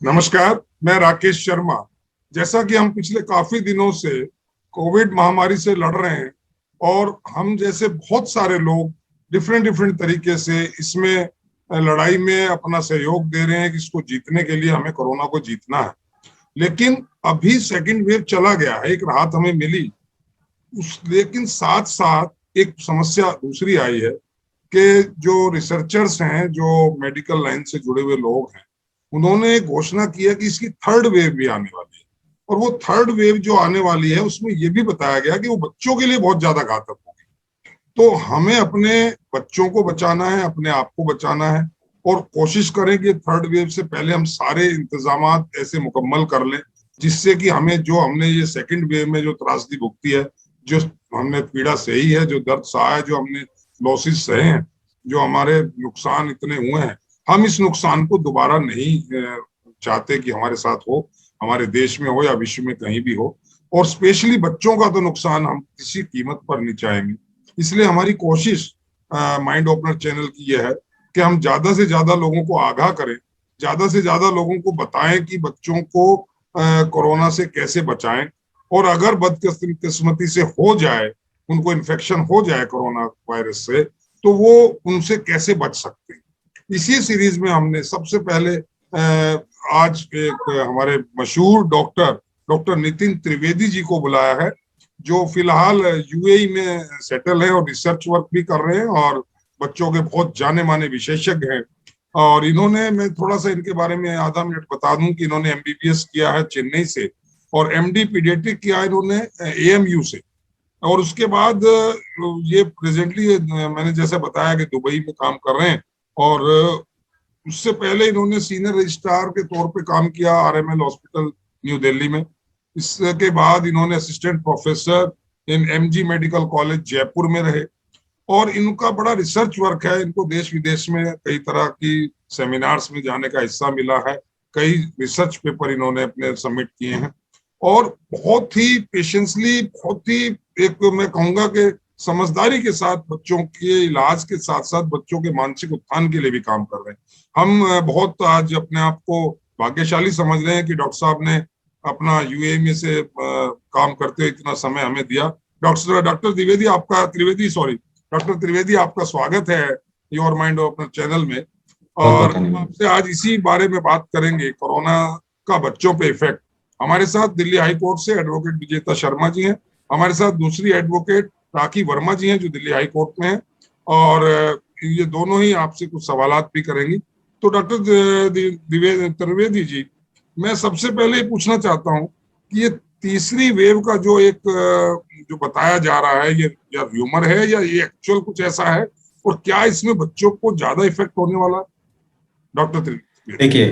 नमस्कार, मैं राकेश शर्मा। जैसा कि हम पिछले काफी दिनों से कोविड महामारी से लड़ रहे हैं और हम जैसे बहुत सारे लोग डिफरेंट डिफरेंट तरीके से इसमें लड़ाई में अपना सहयोग दे रहे हैं कि इसको जीतने के लिए हमें कोरोना को जीतना है। लेकिन अभी सेकंड वेव चला गया है, एक राहत हमें मिली लेकिन साथ साथ एक समस्या दूसरी आई है कि जो रिसर्चर्स हैं, जो मेडिकल लाइन से जुड़े हुए लोग हैं, उन्होंने घोषणा की है कि इसकी थर्ड वेव भी आने वाली है। और वो थर्ड वेव जो आने वाली है उसमें ये भी बताया गया कि वो बच्चों के लिए बहुत ज्यादा घातक होगी। तो हमें अपने बच्चों को बचाना है, अपने आप को बचाना है और कोशिश करें कि थर्ड वेव से पहले हम सारे इंतजाम ऐसे मुकम्मल कर लें जिससे कि हमें जो हमने ये सेकंड वेव में जो त्रासदी भुगती है, जो हमने पीड़ा सही है, जो दर्द सहा है, जो हमने लॉसेस सहे हैं, जो हमारे नुकसान इतने हुए हैं, हम इस नुकसान को दोबारा नहीं चाहते कि हमारे साथ हो, हमारे देश में हो या विश्व में कहीं भी हो। और स्पेशली बच्चों का तो नुकसान हम किसी कीमत पर नहीं चाहेंगे। इसलिए हमारी कोशिश माइंड ओपनर चैनल की यह है कि हम ज्यादा से ज्यादा लोगों को आगाह करें, ज्यादा से ज्यादा लोगों को बताएं कि बच्चों को कोरोना से कैसे बचाएं। और अगर बदकिस्मती से हो जाए, उनको इन्फेक्शन हो जाए कोरोना वायरस से, तो वो उनसे कैसे बच सकते हैं। इसी सीरीज में हमने सबसे पहले आज एक हमारे मशहूर डॉक्टर डॉक्टर नितिन त्रिवेदी जी को बुलाया है, जो फिलहाल यूएई में सेटल है और रिसर्च वर्क भी कर रहे हैं और बच्चों के बहुत जाने माने विशेषज्ञ हैं। और इन्होंने, मैं थोड़ा सा इनके बारे में आधा मिनट बता दूं कि इन्होंने एमबीबीएस किया है चेन्नई से और एमडी पीडियाट्रिक किया है इन्होंने एएमयू से। और उसके बाद ये प्रेजेंटली मैंने जैसे बताया कि दुबई में काम कर रहे हैं। और उससे पहले इन्होंने सीनियर रजिस्ट्रार के तौर पे काम किया आरएमएल हॉस्पिटल न्यू दिल्ली में। इसके बाद इन्होंने assistant professor in MG medical college Jaipur में रहे। और इनका बड़ा रिसर्च वर्क है, इनको देश विदेश में कई तरह की सेमिनार्स में जाने का हिस्सा मिला है, कई रिसर्च पेपर इन्होंने अपने सबमिट किए हैं। और बहुत ही पेशेंसली, बहुत ही एक मैं कहूंगा कि समझदारी के साथ बच्चों के इलाज के साथ साथ बच्चों के मानसिक उत्थान के लिए भी काम कर रहे हैं। हम बहुत आज अपने आप को भाग्यशाली समझ रहे हैं कि डॉक्टर साहब ने अपना यूएई में से काम करते हुए इतना समय हमें दिया। डॉक्टर द्विवेदी आपका त्रिवेदी सॉरी डॉक्टर त्रिवेदी आपका स्वागत है योर माइंड ओपनर चैनल में। बहुत बहुत और हम धन्यवाद। आपसे आज इसी बारे में बात करेंगे, कोरोना का बच्चों पे इफेक्ट। हमारे साथ दिल्ली हाई कोर्ट से एडवोकेट विजेता शर्मा जी हैं, हमारे साथ दूसरी एडवोकेट राखी वर्मा जी हैं जो दिल्ली हाई कोर्ट में हैं। और ये दोनों ही आपसे कुछ सवालात भी करेंगी। तो डॉक्टर त्रिवेदी जी, मैं सबसे पहले ये पूछना चाहता हूँ कि ये तीसरी वेव का जो एक जो बताया जा रहा है, ये या ह्यूमर है या ये एक्चुअल कुछ ऐसा है, और क्या इसमें बच्चों को ज्यादा इफेक्ट होने वाला है? डॉक्टर त्रिवेदी। देखिए,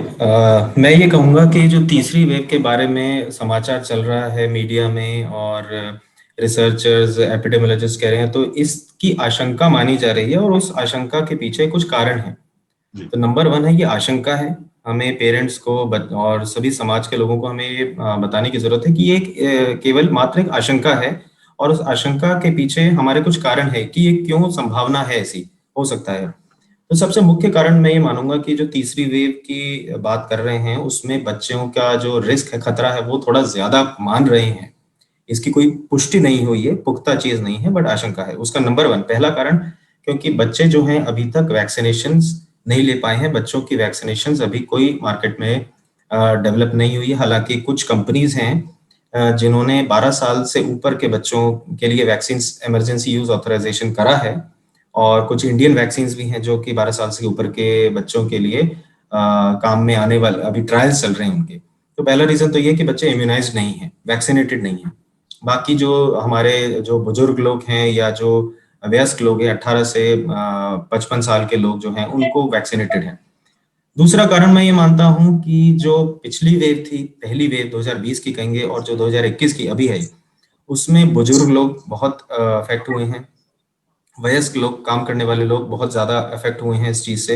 मैं ये कहूँगा कि जो तीसरी वेव के बारे में समाचार चल रहा है मीडिया में और रिसर्चर्स एपिडेमियोलॉजिस्ट कह रहे हैं, तो इसकी आशंका मानी जा रही है और उस आशंका के पीछे कुछ कारण हैं। जी। तो नंबर वन है, ये आशंका है। हमें पेरेंट्स को और सभी समाज के लोगों को हमें ये बताने की जरूरत है कि ये केवल मात्र एक आशंका है और उस आशंका के पीछे हमारे कुछ कारण है कि ये क्यों संभावना है, ऐसी हो सकता है। तो सबसे मुख्य कारण मैं ये मानूंगा कि जो तीसरी वेव की बात कर रहे हैं उसमें बच्चों का जो रिस्क है, खतरा है, वो थोड़ा ज्यादा मान रहे हैं। इसकी कोई पुष्टि नहीं हुई है, पुख्ता चीज नहीं है, बट आशंका है। उसका नंबर वन पहला कारण, क्योंकि बच्चे जो हैं अभी तक वैक्सीनेशन नहीं ले पाए हैं। बच्चों की वैक्सीनेशन अभी कोई मार्केट में डेवलप नहीं हुई है। हालांकि कुछ कंपनीज हैं जिन्होंने 12 साल से ऊपर के बच्चों के लिए वैक्सीन इमरजेंसी यूज ऑथराइजेशन करा है और कुछ इंडियन वैक्सीन भी हैं जो कि 12 साल से ऊपर के बच्चों के लिए काम में आने वाले अभी ट्रायल्स चल रहे हैं उनके। तो पहला रीजन तो ये है कि बच्चे इम्यूनाइज्ड नहीं है, वैक्सीनेटेड नहीं है। बाकी जो हमारे जो बुजुर्ग लोग हैं या जो वयस्क लोग हैं 18 से 55 साल के लोग जो हैं उनको वैक्सीनेटेड हैं। दूसरा कारण मैं ये मानता हूं कि जो पिछली वेव थी, पहली वेव 2020 की कहेंगे और जो 2021 की अभी है, उसमें बुजुर्ग लोग बहुत अफेक्ट हुए हैं। वयस्क लोग, काम करने वाले लोग बहुत ज्यादा अफेक्ट हुए हैं इस चीज से।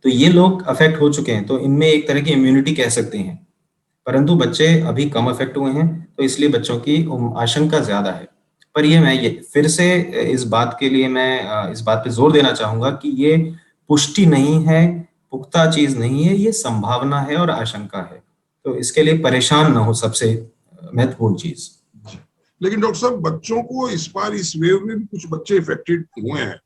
तो ये लोग अफेक्ट हो चुके हैं, तो इनमें एक तरह की इम्यूनिटी कह सकते हैं। परंतु बच्चे अभी कम अफेक्ट हुए हैं, तो इसलिए बच्चों की आशंका ज्यादा है। पर ये फिर से इस बात के लिए मैं इस बात पे जोर देना चाहूंगा कि ये पुष्टि नहीं है, पुख्ता चीज नहीं है, ये संभावना है और आशंका है। तो इसके लिए परेशान ना हो, सबसे महत्वपूर्ण चीज। लेकिन डॉक्टर साहब, बच्चों को इस बार इस वेव में भी कुछ बच्चे इफेक्टेड हुए हैं,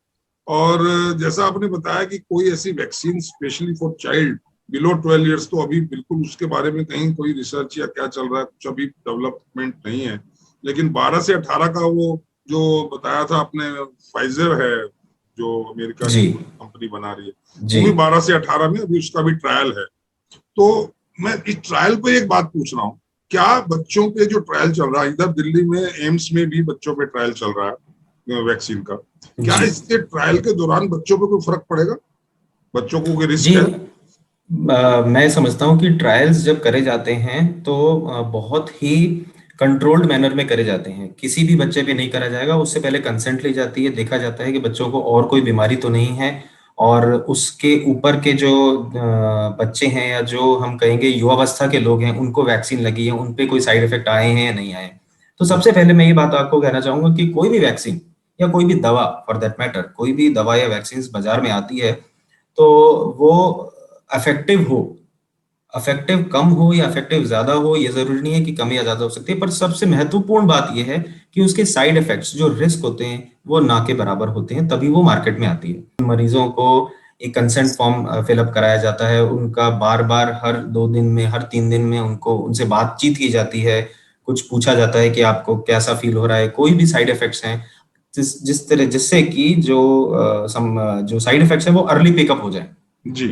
और जैसा आपने बताया कि कोई ऐसी vaccine specially for child below 12 years तो अभी बिल्कुल उसके बारे में कहीं कोई रिसर्च या क्या चल रहा है, कुछ अभी डेवलपमेंट नहीं है। लेकिन 12 से 18 का वो जो बताया था आपने, फाइजर है जो अमेरिका जी की कंपनी बना रही है, वो जी भी 12 से 18 में अभी उसका भी ट्रायल है। तो मैं इस ट्रायल पे एक बात पूछ रहा हूँ, क्या बच्चों पे जो ट्रायल चल रहा है, इधर दिल्ली में एम्स में भी बच्चों पे ट्रायल चल रहा है वैक्सीन का, क्या जी इसके ट्रायल के दौरान बच्चों पे कोई फर्क पड़ेगा? बच्चों को कोई जी। रिस्क है? मैं समझता हूँ कि ट्रायल्स जब करे जाते हैं तो बहुत ही कंट्रोल्ड मैनर में करे जाते हैं। किसी भी बच्चे पे नहीं करा जाएगा, उससे पहले कंसेंट ली जाती है, देखा जाता है कि बच्चों को और कोई बीमारी तो नहीं है, और उसके ऊपर के जो बच्चे हैं या जो हम कहेंगे युवावस्था के लोग हैं उनको वैक्सीन लगी है, उन पे कोई साइड इफेक्ट आए हैं या नहीं आए। तो सबसे पहले मैं ये बात आपको कहना चाहूंगा कि कोई भी वैक्सीन या कोई भी दवा, फॉर दैट मैटर कोई भी दवा या वैक्सीन बाजार में आती है, तो वो अफेक्टिव हो, अफेक्टिव कम हो या अफेक्टिव ज्यादा हो, ये जरूरी नहीं है कि कम या ज्यादा हो सकती है, पर सबसे महत्वपूर्ण बात यह है कि उसके साइड इफेक्ट्स जो रिस्क होते हैं वो ना के बराबर होते हैं, तभी वो मार्केट में आती है। मरीजों को एक कंसेंट फॉर्म फिलअप कराया जाता है, उनका बार बार हर 2 दिन में, हर 3 दिन में उनको उनसे बातचीत की जाती है, कुछ पूछा जाता है कि आपको कैसा फील हो रहा है, कोई भी साइड इफेक्ट्स हैं जिस तरह जिससे कि जो साइड इफेक्ट्स हैं वो अर्ली पिकअप हो जाए। जी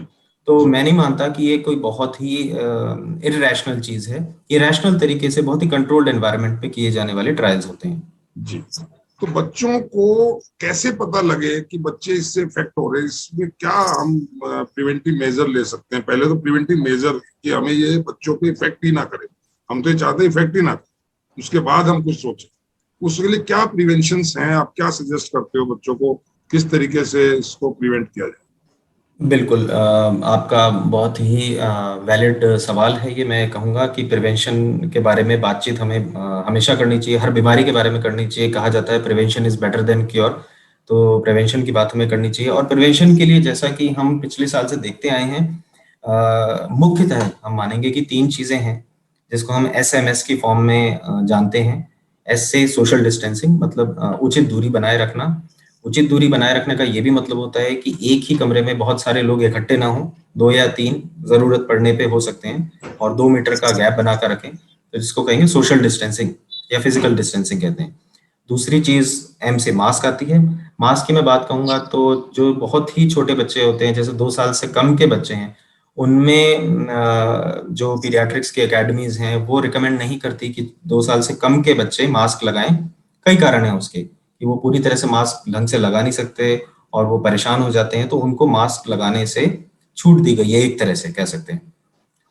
तो जी मैं नहीं मानता कि ये कोई बहुत ही इरेशनल चीज है। ये रैशनल तरीके से बहुत ही कंट्रोल्ड एनवायरनमेंट पे किए जाने वाले ट्रायल्स होते हैं। जी। तो बच्चों को कैसे पता लगे कि बच्चे इससे इफेक्ट हो रहे हैं? इसमें क्या हम प्रिवेंटिव मेजर ले सकते हैं? पहले तो प्रिवेंटिव मेजर कि हमें ये बच्चों पे इफेक्ट ही ना करे, हम तो ये चाहते हैं इफेक्ट ही ना करे, उसके बाद हम कुछ सोचें। उसके लिए क्या प्रिवेंशंस हैं? आप क्या सजेस्ट करते हो बच्चों को, किस तरीके से इसको प्रिवेंट किया जाए? बिल्कुल, आपका बहुत ही वैलिड सवाल है ये। मैं कहूँगा कि प्रिवेंशन के बारे में बातचीत हमें हमेशा करनी चाहिए, हर बीमारी के बारे में करनी चाहिए। कहा जाता है prevention is better than cure, तो प्रिवेंशन की बात हमें करनी चाहिए। और प्रिवेंशन के लिए जैसा कि हम पिछले साल से देखते आए हैं, मुख्यतः हम मानेंगे कि 3 चीजें हैं जिसको हम SMS की फॉर्म में जानते हैं। एस से सोशल डिस्टेंसिंग, मतलब उचित दूरी बनाए रखना। उचित दूरी बनाए रखने का ये भी मतलब होता है कि एक ही कमरे में बहुत सारे लोग इकट्ठे ना हो, 2 या 3 जरूरत पड़ने पे हो सकते हैं, और 2 मीटर का गैप बनाकर रखें, तो जिसको कहेंगे सोशल डिस्टेंसिंग या फिजिकल डिस्टेंसिंग कहते हैं। दूसरी चीज M से मास्क आती है। मास्क की मैं बात कहूंगा तो जो बहुत ही छोटे बच्चे होते हैं, जैसे 2 साल से कम के बच्चे हैं, उनमें जो पीडियाट्रिक्स की एकेडमीज हैं वो रिकमेंड नहीं करती कि 2 साल से कम के बच्चे मास्क लगाएं। कई कारण हैं उसके, कि वो पूरी तरह से मास्क ढंग से लगा नहीं सकते और वो परेशान हो जाते हैं, तो उनको मास्क लगाने से छूट दी गई है, एक तरह से कह सकते हैं।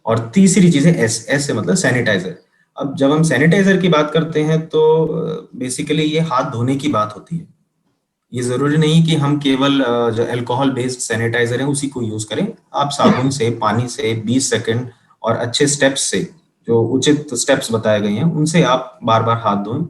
और तीसरी चीज है S से मतलब सैनिटाइजर। अब जब हम सैनिटाइजर की बात करते हैं तो बेसिकली ये हाथ धोने की बात होती है। ये जरूरी नहीं कि हम केवल जो अल्कोहल बेस्ड सैनिटाइजर है उसी को यूज करें। आप साबुन से, पानी से 20 सेकंड और अच्छे स्टेप्स से, जो उचित स्टेप्स बताए गए हैं उनसे आप बार बार हाथ धोएं।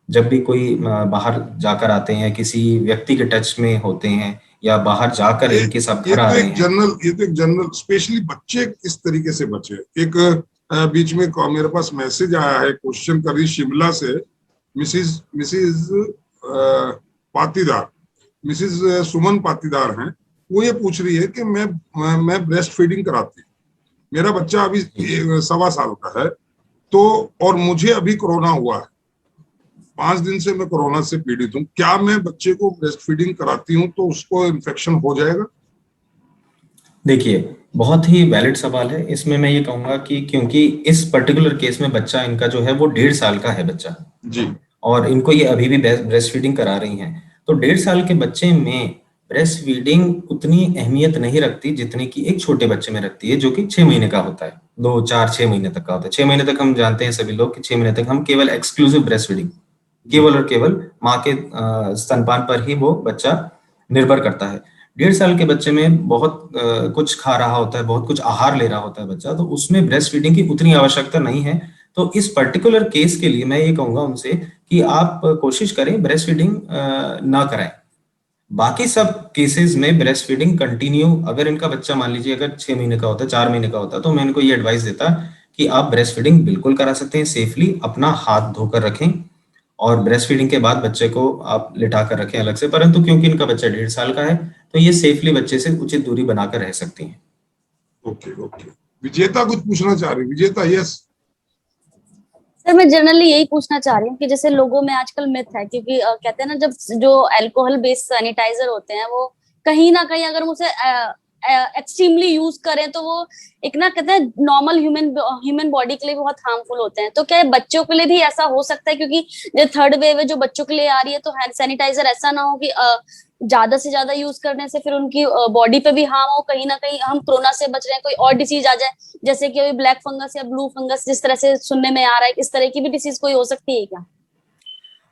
जब भी कोई बाहर जाकर आते हैं, किसी व्यक्ति के टच में होते हैं, या बाहर जाकर ये इनके सब ये घर आ तो रहे एक हैं। जनरल ये तो एक जनरल स्पेशली बच्चे किस तरीके से बचे। एक बीच में मेरे पास मैसेज आया है, क्वेश्चन कर रही शिमला से मिसिज मिसिज पाटीदार, मिसिज सुमन पाटीदार हैं। वो ये पूछ रही है कि मैं ब्रेस्ट फीडिंग कराती हूँ, मेरा बच्चा अभी जी 1.25 साल का है, तो और मुझे अभी कोरोना हुआ है, 5 दिन से मैं कोरोना से पीड़ित हूँ, क्या मैं बच्चे को ब्रेस्ट फीडिंग कराती हूँ तो उसको इन्फेक्शन हो जाएगा? देखिए, बहुत ही वैलिड सवाल है। इसमें मैं ये कहूंगा कि क्योंकि इस पर्टिकुलर केस में बच्चा इनका जो है वो 1.5 साल का है बच्चा, जी और इनको ये अभी भी ब्रेस्ट फीडिंग करा रही हैं, तो 1.5 साल के बच्चे में ब्रेस्ट फीडिंग उतनी अहमियत नहीं रखती जितनी कि एक छोटे बच्चे में रखती है, जो कि 6 महीने का होता है, 2 4 6 महीने तक का होता है। 6 महीने तक हम जानते हैं सभी लोग कि 6 महीने तक हम केवल एक्सक्लूसिव ब्रेस्ट फीडिंग, जी केवल और केवल माँ के स्तनपान पर ही वो बच्चा निर्भर करता है। 1.5 साल के बच्चे में बहुत कुछ खा रहा होता है, बहुत कुछ आहार ले रहा होता है बच्चा, तो उसमें ब्रेस्ट फीडिंग की उतनी आवश्यकता नहीं है। तो इस पर्टिकुलर केस के लिए मैं ये कहूंगा उनसे कि आप कोशिश करें ब्रेस्ट फीडिंग ना कराएं। बाकी सब केसेस में ब्रेस्ट फीडिंग कंटिन्यू, अगर इनका बच्चा मान लीजिए अगर 6 महीने का होता है, 4 महीने का होता है, तो मैं इनको ये एडवाइस देता कि आप ब्रेस्ट फीडिंग बिल्कुल करा सकते हैं सेफली, अपना हाथ धोकर रखें और ब्रेस्ट फीडिंग के बाद बच्चे को आप लिटा कर रखें अलग से। परंतु क्योंकि इनका बच्चा 1.5 साल का है, तो ये सेफली बच्चे से उचित दूरी बनाकर रह सकती हैं। Okay okay. विजेता कुछ पूछना चाह रही, विजेता? यस। सर मैं जनरली यही पूछना चाह रही हूँ कि जैसे लोगों में आजकल मिथ है, क्योंकि कहते हैं ना, जब जो अल्कोहल बेस्ड सैनिटाइजर होते हैं वो कहीं ना कहीं अगर हम उसे एक्सट्रीमली यूज करें तो वो एक ना, कहते हैं, नॉर्मल ह्यूमन बॉडी के लिए बहुत हार्मफुल होते हैं। तो क्या ये बच्चों के लिए भी ऐसा हो सकता है? क्योंकि जो थर्ड वेव है जो बच्चों के लिए आ रही है, तो हैंड सैनिटाइजर ऐसा ना हो कि ज्यादा से ज्यादा यूज करने से फिर उनकी बॉडी पे भी हार्म हो, कहीं ना कहीं हम कोरोना से बच रहे हैं, कोई और डिसीज आ जाए, जैसे कि अभी ब्लैक फंगस या ब्लू फंगस जिस तरह से सुनने में आ रहा है, इस तरह की भी डिसीज कोई हो सकती है क्या?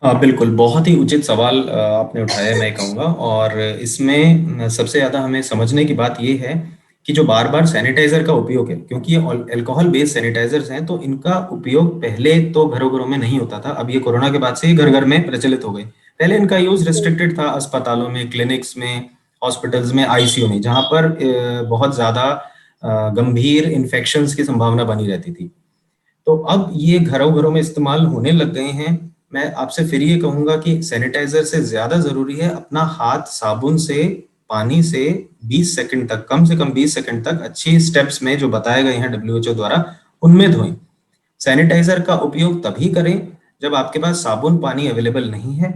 बिल्कुल, बहुत ही उचित सवाल आपने उठाया, मैं कहूँगा। और इसमें सबसे ज़्यादा हमें समझने की बात ये है कि जो बार-बार सैनिटाइज़र का उपयोग है, क्योंकि ये अल्कोहल बेस्ड सैनिटाइज़र्स हैं, तो इनका उपयोग पहले तो घरों-घरों में नहीं होता था। अब ये कोरोना के बाद से ही घर-घर में प्रचलित हो गए। पहले इनका यूज़ रिस्ट्रिक्टेड था अस्पतालों में, क्लिनिक्स में, हॉस्पिटल्स में, आईसीयू में, जहाँ पर बहुत ज़्यादा गंभीर इन्फेक्शंस की संभावना बनी रहती थी। तो अब ये घरों-घरों में इस्तेमाल होने लग गए हैं। मैं आपसे फिर ये कहूँगा कि सैनिटाइज़र से ज़्यादा ज़रूरी है अपना हाथ साबुन से, पानी से 20 सेकंड तक, कम से कम 20 सेकंड तक अच्छी स्टेप्स में जो बताए गए हैं डब्ल्यूएचओ द्वारा, उनमें धोएँ। सैनिटाइज़र का उपयोग तभी करें जब आपके पास साबुन, पानी अवेलेबल नहीं है,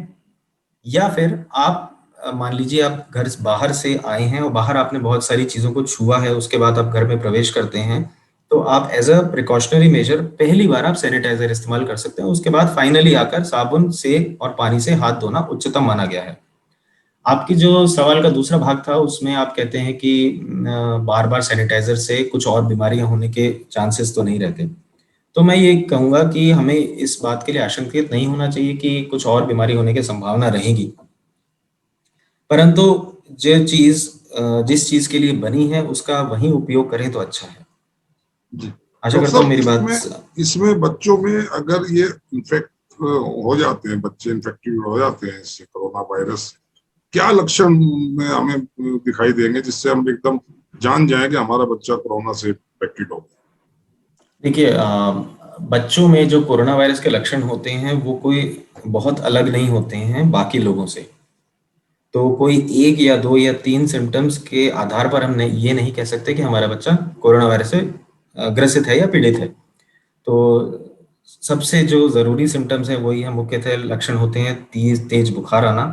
या फिर आप मान लीजिए आप घर से बाहर से आए हैं और बाहर आपने बहुत सारी चीज़ों को छुआ है, उसके बाद आप घर में प्रवेश करते हैं, तो आप एज़ अ प्रिकॉशनरी मेजर पहली बार आप सैनिटाइज़र इस्तेमाल कर सकते हैं। उसके बाद फाइनली आकर साबुन से और पानी से हाथ धोना उच्चतम माना गया है। आपकी जो सवाल का दूसरा भाग था, उसमें आप कहते हैं कि बार-बार सैनिटाइज़र से कुछ और बीमारियाँ होने के चांसेस तो नहीं रहते। तो मैं ये कहूँगा कि हमें इस बात के लिए आशंकित नहीं होना चाहिए कि कुछ और बीमारी होने की संभावना रहेगी। परंतु जिस चीज़ के लिए बनी है उसका वही उपयोग करें तो अच्छा है। जी आशा डॉक्टर करता हूँ साहब, मेरी बात इसमें बच्चों में अगर ये इन्फेक्ट हो जाते हैं, बच्चे इन्फेक्टेड हो जाते हैं इससे, कोरोना वायरस से, क्या लक्षण में हमें दिखाई देंगे जिससे हम एकदम जान जाएं कि हमारा बच्चा कोरोना से इन्फेक्टेड हो गया? देखिए, बच्चों में जो कोरोना वायरस के लक्षण होते हैं वो कोई बहुत अलग नहीं होते हैं बाकी लोगों से। तो कोई 1 या 2 या 3 सिम्पटम्स के आधार पर हम ये नहीं कह सकते कि हमारा बच्चा कोरोना वायरस से ग्रसित है या पीड़ित है। तो सबसे जो ज़रूरी सिम्पटम्स हैं वही हैं, मुख्यतः लक्षण होते हैं तेज तेज बुखार आना,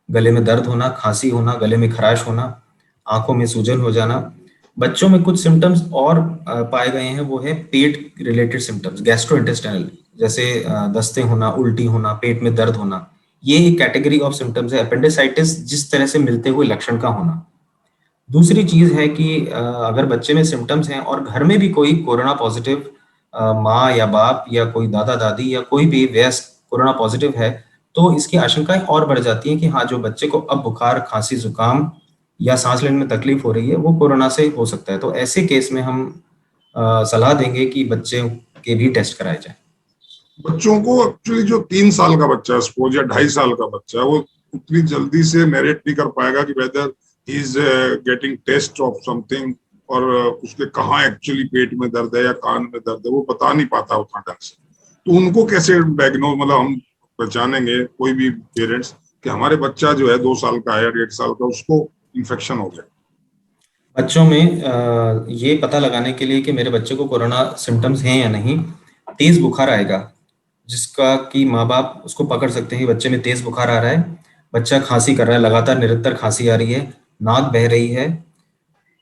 गले में दर्द होना, खांसी होना, गले में खराश होना, आंखों में सूजन हो जाना। बच्चों में कुछ सिम्टम्स और पाए गए हैं, वो है पेट रिलेटेड सिम्टम्स, गैस्ट्रोइंटेस्टाइनल, जैसे दस्ते होना, उल्टी होना, पेट में दर्द होना। ये एक कैटेगरी ऑफ सिम्टम्स है। अपेंडिसाइटिस जिस तरह से मिलते हुए लक्षण का होना। दूसरी चीज़ है कि अगर बच्चे में सिम्पटम्स हैं और घर में भी कोई कोरोना पॉजिटिव माँ या बाप या कोई दादा-दादी या कोई भी वयस्क कोरोना पॉजिटिव है, तो इसकी आशंकाएँ और बढ़ जाती हैं कि हाँ, जो बच्चे को अब बुखार, खाँसी, ज़ुकाम या साँस लेने में तकलीफ हो रही है, वो कोरोना से हो सकता है। तो ऐसे केस में हम सलाह देंगे कि बच्चे के भी टेस्ट कराए जाएँ। बच्चों को एक्चुअली जो 3 साल का बच्चा है सपोज, या 2.5 साल का बच्चा है, वो उतनी जल्दी से नरेट नहीं कर पाएगा कि whether he is getting taste of something, और उसके कहाँ एक्चुअली पेट में दर्द है या कान में दर्द है, वो बता नहीं पाता उतना ढंग से। तो उनको कैसे डायग्नोज, मतलब हम पहचानेंगे, कोई भी पेरेंट्स, कि हमारे बच्चा जो है 2 साल का है या 1.5 साल का, उसको इन्फेक्शन हो गया? बच्चों में ये पता लगाने के लिए कि मेरे बच्चे को कोरोना सिम्पटम्स हैं या नहीं, तेज़ बुखार आएगा, जिसका कि माँ-बाप उसको पकड़ सकते हैं कि बच्चे में तेज़ बुखार आ रहा है, बच्चा खाँसी कर रहा है, लगातार निरंतर खाँसी आ रही है, नाक बह रही है,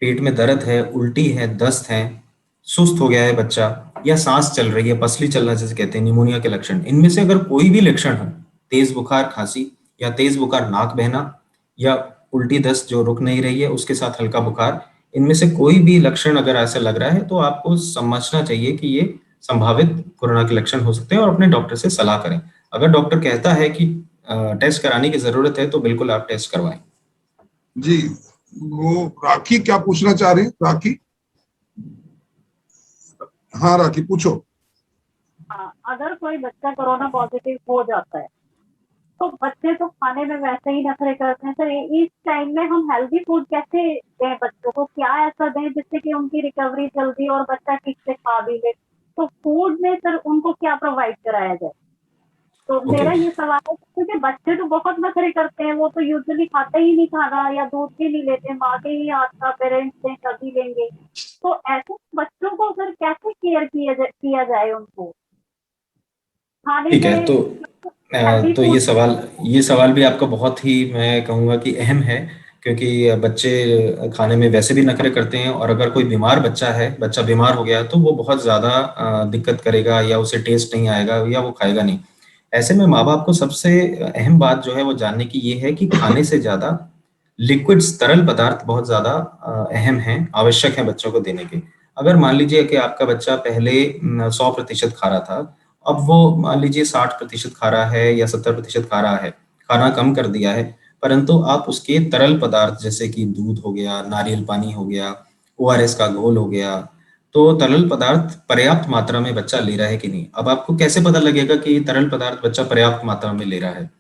पेट में दर्द है, उल्टी है, दस्त है, सुस्त हो गया है बच्चा, या सांस चल रही है, पसली चलना जिसे कहते हैं, निमोनिया के लक्षण। इनमें से अगर कोई भी लक्षण है, तेज बुखार, खांसी, या तेज बुखार, नाक बहना, या उल्टी दस्त जो रुक नहीं रही है उसके साथ हल्का बुखार, इनमें से कोई भी लक्षण अगर ऐसा लग रहा है तो आपको समझना चाहिए कि ये संभावित कोरोना के लक्षण हो सकते हैं और अपने डॉक्टर से सलाह करें। अगर डॉक्टर कहता है कि टेस्ट कराने की जरूरत है तो बिल्कुल आप टेस्ट करवाएं। जी, वो राखी क्या पूछना चाह रही है? राखी, हाँ राखी पूछो। हाँ, अगर कोई बच्चा कोरोना पॉजिटिव हो जाता है तो बच्चे तो खाने में वैसे ही नखरे करते हैं सर, इस टाइम में हम हेल्दी फूड कैसे दें बच्चों को? क्या ऐसा दें जिससे कि उनकी रिकवरी जल्दी और बच्चा ठीक से खा भी ले? तो फूड में सर उनको क्या प्रोवाइड कराया जाए? तो ओके। मेरा ये सवाल है, क्योंकि बच्चे तो बहुत नखरे करते हैं, वो तो यूजुअली खाते ही नहीं खाना, या दूध भी नहीं लेते, माँ के ही हाथ का पेरेंट्स दें तभी लेंगे। तो ऐसे बच्चों को सर कैसे केयर किया जाए उनको खाने ठीक है, में? हेल्दी तो फूड। ये सवाल भी आपका बहुत ही, मैं कहूँगा कि अहम है, क्योंकि बच्चे खाने में वैसे भी नखरे करते हैं, और अगर कोई बीमार बच्चा है, बच्चा बीमार हो गया, तो वो बहुत ज़्यादा दिक्कत करेगा, या उसे टेस्ट नहीं आएगा, या वो खाएगा नहीं। ऐसे में माँ बाप को सबसे अहम बात जो है वो जानने की ये है कि खाने से ज़्यादा लिक्विड्स, तरल पदार्थ बहुत ज़्यादा अहम हैं, आवश्यक हैं बच्चों को देने के। अगर मान लीजिए कि आपका बच्चा पहले 100% खा रहा था, अब वो मान लीजिए 60% खा रहा है या 70% खा रहा है, खाना कम कर दिया है, परंतु आप उसके तरल पदार्थ जैसे कि दूध हो गया, नारियल पानी हो गया, ओआरएस का घोल हो गया, तो तरल पदार्थ पर्याप्त मात्रा में बच्चा ले रहा है कि नहीं। अब आपको कैसे पता लगेगा कि तरल पदार्थ बच्चा पर्याप्त मात्रा में ले रहा है?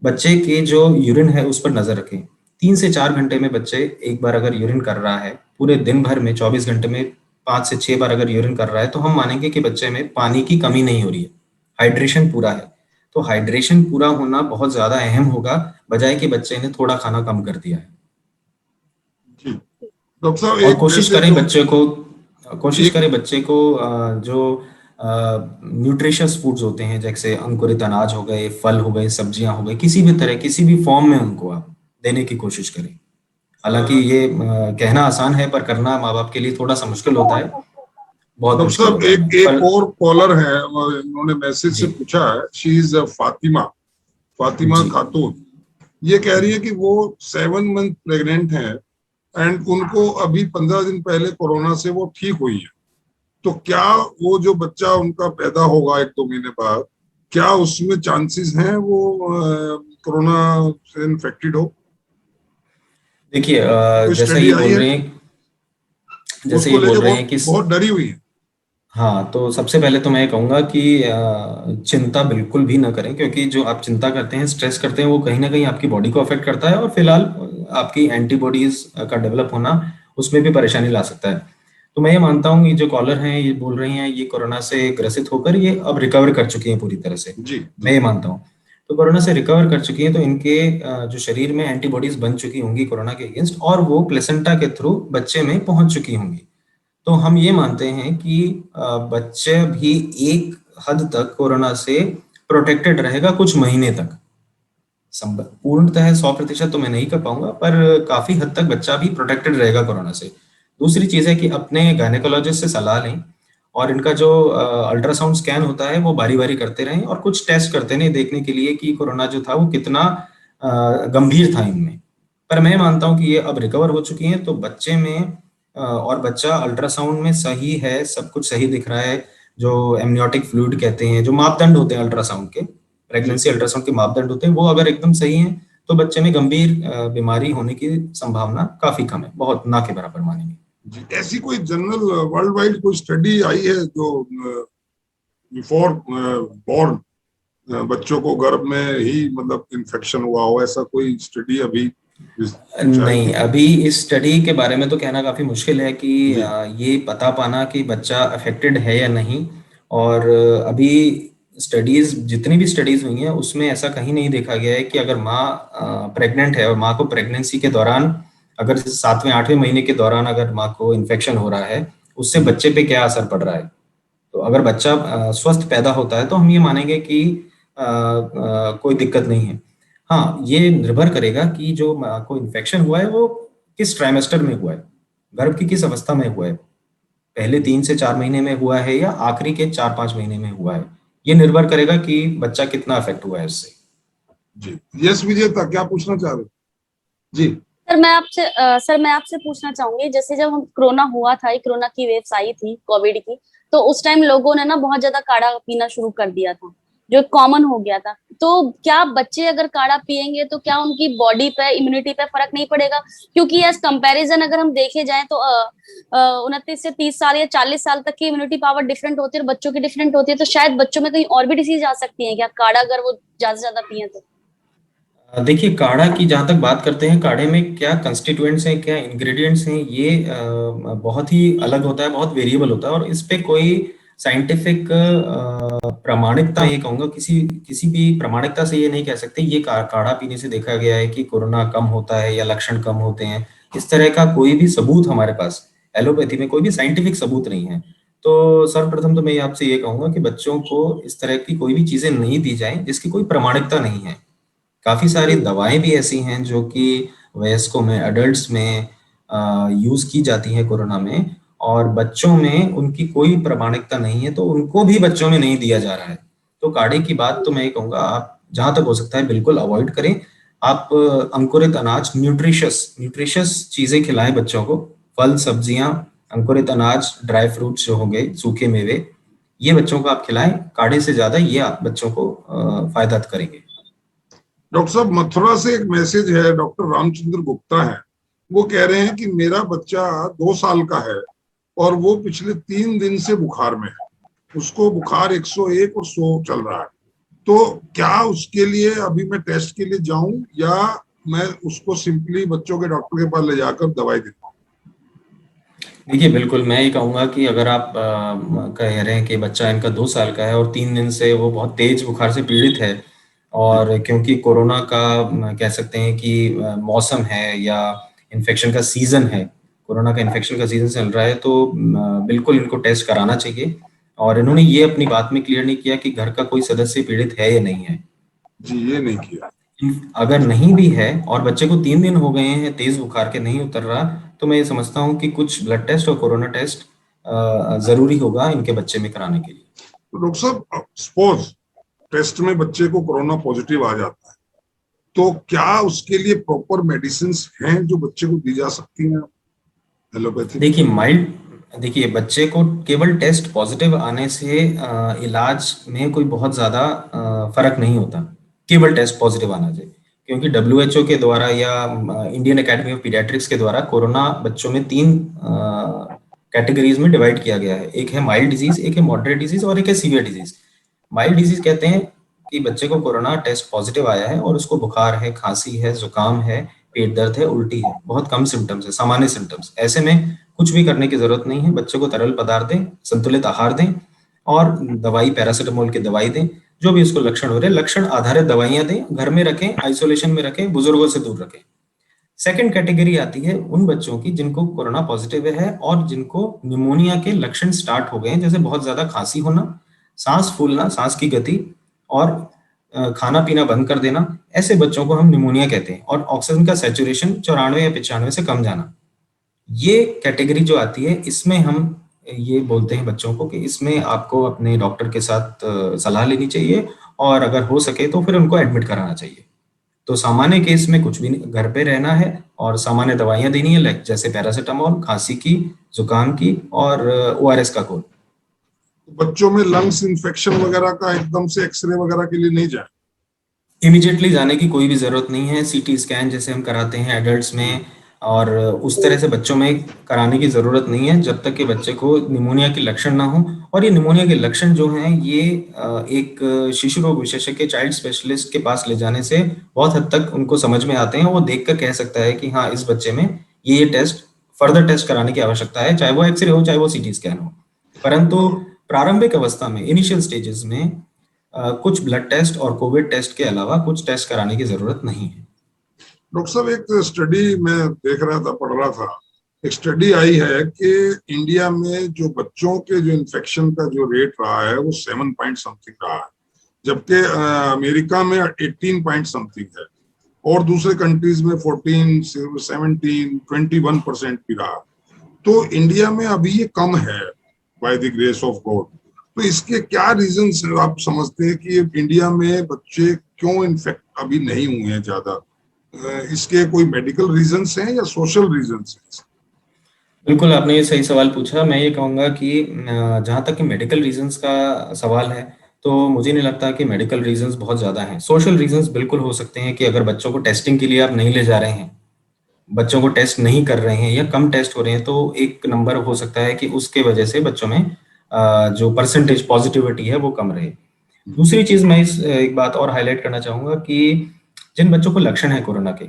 बच्चे के जो यूरिन है उस पर नजर रखें। 3 से 4 घंटे में बच्चे एक बार अगर यूरिन कर रहा है, पूरे दिन भर में 24 घंटे में 5 से 6 बार अगर यूरिन कर रहा है, तो हम मानेंगे कि बच्चे में पानी की कमी नहीं हो रही है, हाइड्रेशन पूरा है। तो हाइड्रेशन पूरा होना बहुत ज्यादा अहम होगा, बजाय कि बच्चे ने थोड़ा खाना कम कर दिया है। जी डॉक्टर साहब, और एक वैसे कोशिश एक करें बच्चे को जो न्यूट्रिशियस फूड्स होते हैं, जैसे अंकुरित अनाज हो गए, फल हो गए, सब्जियां हो गई, किसी भी तरह, किसी भी फॉर्म में उनको आप देने की कोशिश करें। हालांकि ये कहना आसान है, पर करना माँ बाप के लिए थोड़ा सा मुश्किल होता है, बहुत डॉक्टर मुश्किल साहब, होता है, एक पर एक और कॉलर है, उन्होंने मैसेज से जी पूछा है। शी इज फातिमा, फातिमा जी। खातून। ये कह रही है कि वो 7 मंथ प्रेग्नेंट है, एंड उनको अभी 15 दिन पहले कोरोना से वो ठीक हुई है। तो क्या वो जो बच्चा उनका पैदा होगा 1-2 महीने बाद, क्या उसमें चांसेस हैं वो कोरोना से इन्फेक्टेड हो? देखिए, कोई स्टडी आई है? वो जैसे उसको ये बोल लेके रहे हैं बहुत कि बहुत डरी हुई है। हाँ, तो सबसे पहले तो मैं कहूँगा कि चिंता बिल्कुल भी ना करें, क्योंकि जो आप चिंता करते हैं, स्ट्रेस करते हैं, वो कहीं ना कहीं आपकी बॉडी को अफेक्ट करता है, और फिलहाल आपकी एंटीबॉडीज का डेवलप होना उसमें भी परेशानी ला सकता है। तो मैं ये मानता हूँ, ये जो कॉलर हैं ये बोल रही हैं, ये कोरोना से ग्रसित होकर ये अब रिकवर कर चुकी हैं पूरी तरह से, जी मैं जी। ये मानता हूँ। तो कोरोना से रिकवर कर चुकी हैं, तो इनके जो शरीर में एंटीबॉडीज बन चुकी होंगी कोरोना के अगेंस्ट, और वो प्लेसेंटा के थ्रू बच्चे में पहुंच चुकी होंगी। तो हम ये मानते हैं कि बच्चे भी एक हद तक कोरोना से प्रोटेक्टेड रहेगा कुछ महीने तक। पूर्णतः 100% तो मैं नहीं कर पाऊंगा, पर काफी हद तक बच्चा भी प्रोटेक्टेड रहेगा कोरोना से। दूसरी चीज है कि अपने गायनेकोलॉजिस्ट से सलाह लें, और इनका जो अल्ट्रासाउंड स्कैन होता है वो बारी बारी करते रहें, और कुछ टेस्ट करते रहें देखने के लिए कि कोरोना जो था वो कितना गंभीर था इनमें। पर मैं मानता हूँ कि ये अब रिकवर हो चुकी हैं, तो बच्चे में और बच्चा अल्ट्रासाउंड में सही है, सब कुछ सही दिख रहा है। जो एमनियोटिक फ्लूइड कहते हैं, जो मापदंड होते हैं अल्ट्रासाउंड के, जी प्रेगनेंसी अल्ट्रासाउंड के मापदंड होते हैं, वो अगर एकदम सही हैं, तो बच्चे में गंभीर बीमारी होने की संभावना काफी कम है, बहुत ना के बराबर मानेंगे। जी। ऐसी कोई जनरल वर्ल्ड वाइड कोई स्टडी आई है जो बिफोर बॉर्न बच्चों को गर्भ में ही मतलब इन्फेक्शन हुआ हो? ऐसा कोई स्टडी अभी कुछ आई नहीं, थी? अभी इस स्टडी के बारे में तो कहना काफी मुश्किल है कि जी ये पता पाना कि बच्चा अफेक्टेड है या नहीं। और अभी स्टडीज, जितनी भी स्टडीज हुई हैं, उसमें ऐसा कहीं नहीं देखा गया है कि अगर माँ प्रेग्नेंट है और माँ को प्रेगनेंसी के दौरान, अगर 7वें 8वें महीने के दौरान अगर माँ को इन्फेक्शन हो रहा है, उससे जी बच्चे पे क्या असर पड़ रहा है। तो अगर बच्चा स्वस्थ पैदा होता है, तो हम ये मानेंगे कि कोई दिक्कत नहीं है। हाँ, ये निर्भर करेगा कि जो माँ को इन्फेक्शन हुआ है वो किस ट्राइमेस्टर में हुआ है, गर्भ की किस अवस्था में हुआ है, पहले 3 से 4 महीने में हुआ है या आखिरी के 4-5 महीने में हुआ है। ये निर्भर करेगा कि बच्चा कितना अफेक्ट हुआ है इससे। जी। यस विजेता, क्या पूछना चाह रहे? जी सर मैं आपसे पूछना चाहूंगी, जैसे जब हम कोरोना हुआ था, ये कोरोना की वेव्स आई थी कोविड की, तो उस टाइम लोगों ने ना बहुत ज्यादा काढ़ा पीना शुरू कर दिया था, जो कॉमन हो गया था। तो क्या बच्चे अगर काढ़ा पियेंगे तो क्या उनकी बॉडी पे, इम्यूनिटी पे फर्क नहीं पड़ेगा? क्योंकि एज कंपैरिजन अगर हम देखे जाएं तो 29 से 30 साल या 40 साल तक की इम्यूनिटी पावर डिफरेंट होती है, और बच्चों की डिफरेंट होती है। तो शायद बच्चों में कहीं और भी डिसीज आ सकती है क्या, काढ़ा अगर वो ज्यादा से ज्यादा पिए तो? देखिए, काढ़ा की जहाँ तक बात करते हैं, काढ़े में क्या कंस्टिट्यूएंट्स हैं, क्या इंग्रेडिएंट्स हैं, ये बहुत ही अलग होता है, बहुत वेरिएबल होता है, और इस पे कोई साइंटिफिक प्रामाणिकता ये कहूंगा, किसी भी प्रामाणिकता से ये नहीं कह सकते ये काढ़ा पीने से देखा गया है कि कोरोना कम होता है या लक्षण कम होते हैं। इस तरह का कोई भी सबूत हमारे पास एलोपैथी में कोई भी साइंटिफिक सबूत नहीं है। तो सर्वप्रथम तो मैं आपसे ये कहूंगा कि बच्चों को इस तरह की कोई भी चीजें नहीं दी जाए जिसकी कोई प्रामाणिकता नहीं है। काफी सारी दवाएं भी ऐसी हैं जो कि वयस्कों में, अडल्ट्स में यूज की जाती हैं कोरोना में, और बच्चों में उनकी कोई प्रामाणिकता नहीं है, तो उनको भी बच्चों में नहीं दिया जा रहा है। तो काढ़े की बात तो मैं ये कहूंगा आप जहां तक हो सकता है बिल्कुल अवॉइड करें। आप अंकुरित अनाज, न्यूट्रिशियस चीजें खिलाएं बच्चों को, फल सब्जियां, अंकुरित अनाज, ड्राई फ्रूट्स जो हो गए, सूखे मेवे, ये बच्चों को आप खिलाएं। काढ़े से ज्यादा ये आप बच्चों को फायदा करेंगे। डॉक्टर साहब, मथुरा से एक मैसेज है, डॉक्टर रामचंद्र गुप्ता है, वो कह रहे हैं कि मेरा बच्चा 2 साल का है और वो पिछले 3 दिन से बुखार में है, उसको बुखार 101 और 100 चल रहा है, तो क्या उसके लिए अभी मैं टेस्ट के लिए जाऊं या मैं उसको सिंपली बच्चों के डॉक्टर के पास ले जाकर दवाई देता हूँ? देखिए, बिल्कुल मैं ये कहूंगा कि अगर आप कह रहे हैं कि बच्चा इनका 2 साल का है और 3 दिन से वो बहुत तेज बुखार से पीड़ित है, और क्योंकि कोरोना का कह सकते हैं कि मौसम है या इन्फेक्शन का सीजन है, कोरोना का इन्फेक्शन का सीजन चल रहा है, तो बिल्कुल इनको टेस्ट कराना चाहिए। और इन्होंने ये अपनी बात में क्लियर नहीं किया कि घर का कोई सदस्य पीड़ित है या नहीं है। जी, ये नहीं किया। अगर नहीं भी है और बच्चे को 3 दिन हो गए हैं तेज बुखार के नहीं उतर रहा, तो मैं ये समझता हूँ कि कुछ ब्लड टेस्ट और कोरोना टेस्ट जरूरी होगा इनके बच्चे में कराने के लिए। तो डॉक्टर साहब, सपोज टेस्ट में बच्चे को कोरोना पॉजिटिव आ जाता है, तो क्या उसके लिए प्रॉपर मेडिसिन हैं जो बच्चे को दी जा सकती हैं एलोपैथी? देखिए बच्चे को केवल टेस्ट पॉजिटिव आने से इलाज में कोई बहुत ज्यादा फर्क नहीं होता, केवल टेस्ट पॉजिटिव आना चाहिए, क्योंकि WHO के द्वारा या इंडियन एकेडमी ऑफ पीडियाट्रिक्स के द्वारा कोरोना बच्चों में 3 कैटेगरीज में डिवाइड किया गया है। एक है माइल्ड डिजीज, एक है मॉडरेट डिजीज और एक है सीवियर डिजीज। माइल्ड डिजीज कहते हैं कि बच्चे को कोरोना टेस्ट पॉजिटिव आया है और उसको बुखार है, खांसी है, जुकाम है, पेट दर्द है, उल्टी है, बहुत कम सिम्टम्स है, सामान्य सिम्टम्स। ऐसे में कुछ भी करने की जरूरत नहीं है, बच्चे को तरल पदार्थ दें, संतुलित आहार दें और दवाई, पैरासिटामोल की दवाई दें। जो भी उसको लक्षण हो रहे, लक्षण आधारित दवाइयां दें, घर में रखें, आइसोलेशन में रखें, बुजुर्गों से दूर रखें। सेकंड कैटेगरी आती है उन बच्चों की जिनको कोरोना पॉजिटिव है और जिनको निमोनिया के लक्षण स्टार्ट हो गए हैं, जैसे बहुत ज्यादा खांसी होना, सांस फूलना, सांस की गति और खाना पीना बंद कर देना। ऐसे बच्चों को हम निमोनिया कहते हैं, और ऑक्सीजन का सैचुरेशन 94 या 95 से कम जाना। ये कैटेगरी जो आती है, इसमें हम ये बोलते हैं बच्चों को कि इसमें आपको अपने डॉक्टर के साथ सलाह लेनी चाहिए और अगर हो सके तो फिर उनको एडमिट कराना चाहिए। तो सामान्य केस में कुछ भी नहीं, घर पे रहना है और सामान्य दवाइयां देनी है, जैसे पैरासिटामोल, खांसी की, जुकाम की और ORS का घोल। बच्चों में लंग्स इन्फेक्शन वगैरह का एकदम से एक्सरे वगैरह के लिए नहीं जाए? इमीडिएटली जाने की कोई भी जरूरत नहीं है। CT स्कैन जैसे हम कराते हैं एडल्ट्स में, और उस तरह से बच्चों में कराने की जरूरत नहीं है जब तक कि बच्चे को निमोनिया के लक्षण ना हो। और ये निमोनिया के लक्षण जो हैं, ये एक शिशु रोग विशेषज्ञ, चाइल्ड स्पेशलिस्ट के पास ले जाने से बहुत हद तक उनको समझ में आते हैं। वो देखकर कह सकता है कि हाँ, इस बच्चे में ये टेस्ट, फर्दर टेस्ट कराने की आवश्यकता है, चाहे वो एक्सरे हो, चाहे वो CT स्कैन हो। परंतु प्रारंभिक अवस्था में, इनिशियल स्टेजेस में कुछ ब्लड टेस्ट और कोविड टेस्ट के अलावा कुछ टेस्ट कराने की जरूरत नहीं है। डॉक्टर साहब, एक स्टडी मैं देख रहा था, पढ़ रहा था, एक स्टडी आई है कि इंडिया में जो बच्चों के जो इन्फेक्शन का जो रेट रहा है वो 7 पॉइंट समथिंग रहा है, जबकि अमेरिका में 18 पॉइंट समथिंग है और दूसरे कंट्रीज में 14, 17, 21% भी रहा। तो इंडिया में अभी ये कम है by the grace of God. तो इसके क्या रीजंस आप समझते हैं कि इंडिया में बच्चे क्यों इन्फेक्ट अभी नहीं हुए हैं ज्यादा? इसके कोई मेडिकल रीजंस हैं या सोशल रीजंस हैं? बिल्कुल, आपने ये सही सवाल पूछा। मैं ये कहूँगा कि जहाँ तक कि मेडिकल रीजंस का सवाल है, तो मुझे नहीं लगता कि मेडिकल रीजंस बहुत ज़्यादा हैं। सोशल रीजंस बिल्कुल हो सकते हैं कि अगर बच्चों को टेस्टिंग के लिए आप नहीं ले जा रहे हैं, बच्चों को टेस्ट नहीं कर रहे हैं या कम टेस्ट हो रहे हैं, तो एक नंबर हो सकता है कि उसके वजह से बच्चों में जो परसेंटेज पॉजिटिविटी है वो कम रहे। दूसरी चीज़, मैं एक बात और हाईलाइट करना चाहूँगा कि जिन बच्चों को लक्षण है कोरोना के,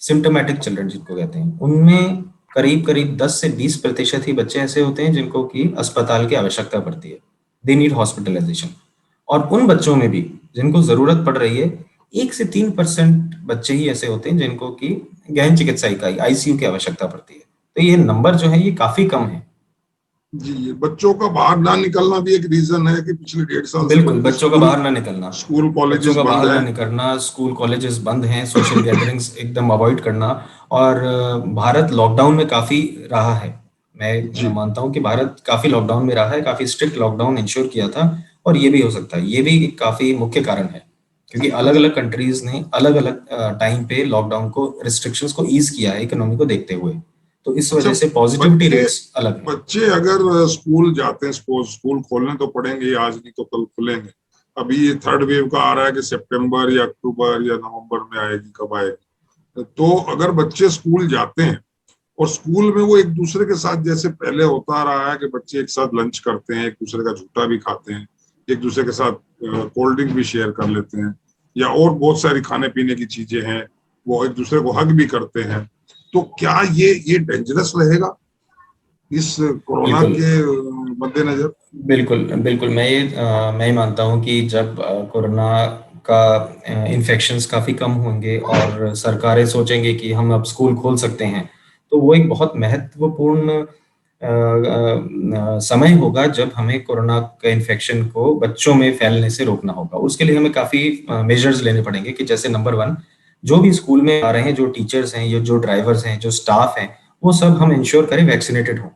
सिम्टोमेटिक चिल्ड्रन जिनको कहते हैं, उनमें करीब करीब 10 से 20% ही बच्चे ऐसे होते हैं जिनको कि अस्पताल की आवश्यकता पड़ती है। They need hospitalisation. और उन बच्चों में भी जिनको जरूरत पड़ रही है, 1 से 3% बच्चे ही ऐसे होते हैं जिनको की गहन चिकित्सा इकाई आईसीयू की आवश्यकता पड़ती है। तो ये नंबर जो है ये काफी कम है। जी, ये बच्चों का बाहर ना निकलना भी एक रीजन है कि पिछले 1.5 साल से बिल्कुल, बच्चों का बाहर ना निकलना, स्कूल बच्चों कॉलेजेस का बंद बाहर ना है। निकलना, स्कूल कॉलेजेस बंद हैं, सोशल गैदरिंग्स एकदम अवॉइड करना। और भारत लॉकडाउन में काफी रहा है। मैं जी, मानता हूँ कि भारत काफी लॉकडाउन में रहा है, काफी स्ट्रिक्ट लॉकडाउन इंश्योर किया था। और ये भी हो सकता है, ये भी एक काफी मुख्य कारण है, क्योंकि अलग अलग कंट्रीज ने अलग अलग टाइम पे लॉकडाउन को, रिस्ट्रिक्शंस को ईज किया है इकोनॉमी को देखते हुए। तो इस अच्छा, वजह से पॉजिटिविटी बच्चे रेट्स अलग हैं। बच्चे अगर स्कूल जाते हैं, सपोज स्कूल खोलने तो पड़ेंगे ही, आज नहीं तो कल खुलेंगे। अभी ये थर्ड वेव का आ रहा है कि सितंबर या अक्टूबर या नवंबर में आएगी, कब आएगी। तो अगर बच्चे स्कूल जाते हैं और स्कूल में वो एक दूसरे के साथ, जैसे पहले होता रहा है कि बच्चे एक साथ लंच करते हैं, एक दूसरे का झूठा भी खाते हैं, एक दूसरे के साथ कोल्ड ड्रिंक भी शेयर कर लेते हैं, या और बहुत सारी खाने पीने की चीजें हैं, वो एक दूसरे को हग भी करते हैं। तो क्या ये डेंजरस रहेगा इस कोरोना बिल्कुल, के मद्देनजर? बिल्कुल, बिल्कुल। मैं ये मानता हूँ कि जब कोरोना का इन्फेक्शंस काफ़ी कम होंगे और सरकारें सोचेंगे कि हम अब स्कूल खोल सकते हैं, तो वो एक बहुत महत्वपूर्ण समय होगा जब हमें कोरोना का इन्फेक्शन को बच्चों में फैलने से रोकना होगा। उसके लिए हमें काफ़ी मेजर्स लेने पड़ेंगे कि जैसे नंबर 1, जो भी स्कूल में आ रहे हैं, जो टीचर्स हैं, या जो ड्राइवर्स हैं, जो स्टाफ हैं, वो सब हम इंश्योर करें वैक्सीनेटेड हों।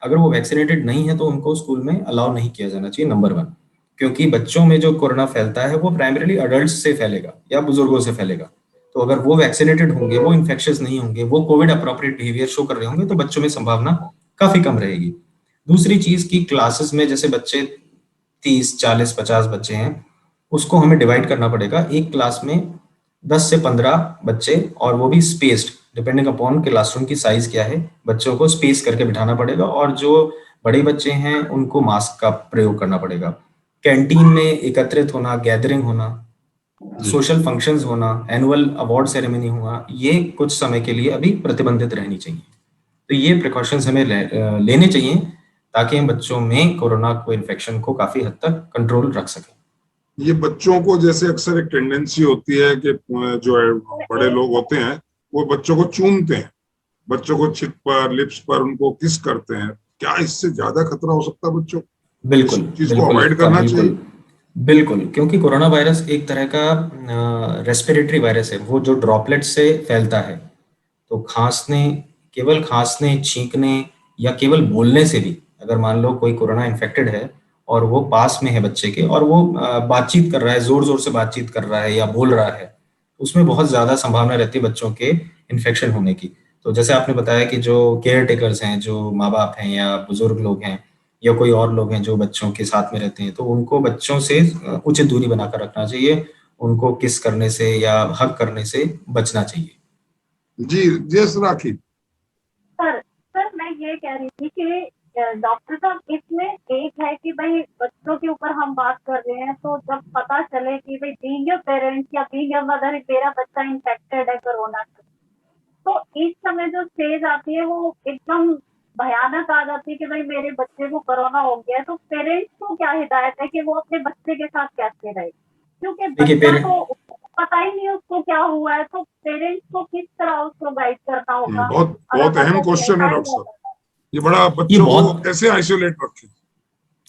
अगर वो वैक्सीनेटेड नहीं है तो उनको स्कूल में अलाउ नहीं किया जाना चाहिए, नंबर 1। क्योंकि बच्चों में जो कोरोना फैलता है वो प्राइमरीली अडल्ट्स से फैलेगा या बुजुर्गों से फैलेगा। तो अगर वो वैक्सीनेटेड होंगे, वो इन्फेक्शियस नहीं होंगे, वो कोविड अप्रोप्रिएट बिहेवियर शो कर रहे होंगे, तो बच्चों में संभावना काफी कम रहेगी। दूसरी चीज की क्लासेस में जैसे बच्चे 30, 40, 50 बच्चे हैं, उसको हमें डिवाइड करना पड़ेगा। एक क्लास में 10 से 15 बच्चे, और वो भी स्पेस्ड, डिपेंडिंग अपॉन क्लासरूम की साइज क्या है, बच्चों को स्पेस करके बिठाना पड़ेगा। और जो बड़े बच्चे हैं उनको मास्क का प्रयोग करना पड़ेगा। कैंटीन में एकत्रित होना, गैदरिंग होना, जी, सोशल फंक्शंस होना, एनुअल अवार्ड सेरेमनी होना, ये कुछ समय के लिए अभी प्रतिबंधित रहनी चाहिए। तो ये प्रिकॉशंस हमें लेने चाहिए ताकि हम बच्चों में कोरोना को इन्फेक्शन को काफी हद तक कंट्रोल रख सकें। ये बच्चों को, जैसे अक्सर एक टेंडेंसी होती है कि जो है बड़े लोग होते हैं वो बच्चों को चूमते हैं, बच्चों को चिक पर, लिप्स पर उनको किस करते हैं। क्या इससे ज्यादा खतरा हो सकता है बच्चों को? इस बिल्कुल, चीज को बिल्कुल, अवॉइड करना चाहिए। बिल्कुल, बिल्कुल, क्योंकि कोरोना वायरस एक तरह का रेस्पिरेटरी वायरस है, वो जो ड्रॉपलेट से फैलता है। तो खांसने, केवल खांसने, छींकने, या केवल बोलने से भी, अगर मान लो कोई कोरोना इन्फेक्टेड है और वो पास में है बच्चे के, और वो बातचीत कर रहा है, जोर जोर से बातचीत कर रहा है या बोल रहा है, उसमें बहुत ज्यादा संभावना रहती है बच्चों के इन्फेक्शन होने की। तो जैसे आपने बताया कि जो केयर टेकर्स हैं, जो माँ बाप हैं या बुजुर्ग लोग हैं या कोई और लोग हैं जो बच्चों के साथ में रहते हैं, तो उनको बच्चों से उचित दूरी बनाकर रखना चाहिए। उनको किस करने से या हग करने से बचना चाहिए। जी, जस राखी। सर सर मैं ये कह रही थी कि डॉक्टर साहब, इसमें एक है कि भाई बच्चों के ऊपर हम बात कर रहे हैं, तो जब पता चले कि भाई बीइंग अ पेरेंट या बीइंग अ मदर मेरा बच्चा इन्फेक्टेड है कोरोना से, तो इस समय जो स्टेज आती है वो एकदम भयानक आ जाती है कि भाई मेरे बच्चे को कोरोना हो गया है। तो पेरेंट्स को क्या हिदायत है कि वो अपने बच्चे के साथ कैसे रहे, क्योंकि देखिए बच्चा पेरेंट, तो पता ही नहीं उसको क्या हुआ है, तो पेरेंट्स को किस तरह उसको गाइड करना होगा बहुत अगर बहुत अहम बच्चा क्वेश्चन है छोटा ही डॉक्टर साहब। होता है। ये बड़ा, ये बच्चों को बहुत, कैसे आइसोलेट रखें?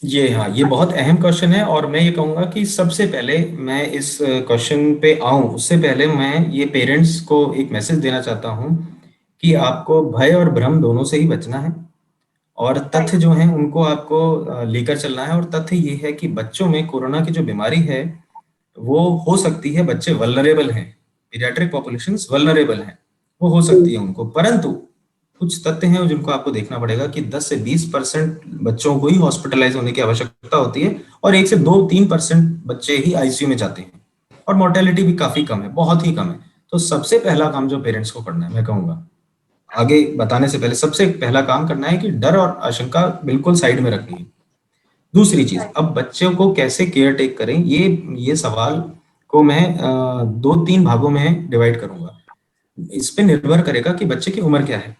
ये हाँ, ये बहुत अहम क्वेश्चन है। और मैं ये कहूँगा कि सबसे पहले मैं इस क्वेश्चन पे आऊँ उससे पहले मैं ये पेरेंट्स को एक मैसेज देना चाहता हूँ कि आपको भय और भ्रम दोनों से ही बचना है। और राइट। तथ्य जो हैं उनको आपको लेकर चलना है। और तथ्य ये है कि बच्चों में कोरोना की जो बीमारी है वो हो सकती है, बच्चे वल्नरेबल हैं, पीडियाट्रिक पॉपुलेशंस वल्नरेबल हैं, वो हो सकती है उनको। परंतु कुछ तथ्य हैं जिनको आपको देखना पड़ेगा कि 10 से 20% बच्चों को ही हॉस्पिटलाइज होने की आवश्यकता होती है, और 1 से 2-3% बच्चे ही आईसीयू में जाते हैं। और मोर्टेलिटी भी काफी कम है, बहुत ही कम है। तो सबसे पहला काम जो पेरेंट्स को करना है, मैं कहूंगा आगे बताने से पहले सबसे पहला काम करना है कि डर और आशंका बिल्कुल साइड में रखनी है। दूसरी चीज, राइट। अब बच्चों को कैसे केयर टेक करें, ये सवाल को मैं 2-3 भागों में डिवाइड करूंगा। इस पे निर्भर करेगा कि बच्चे की उम्र क्या है।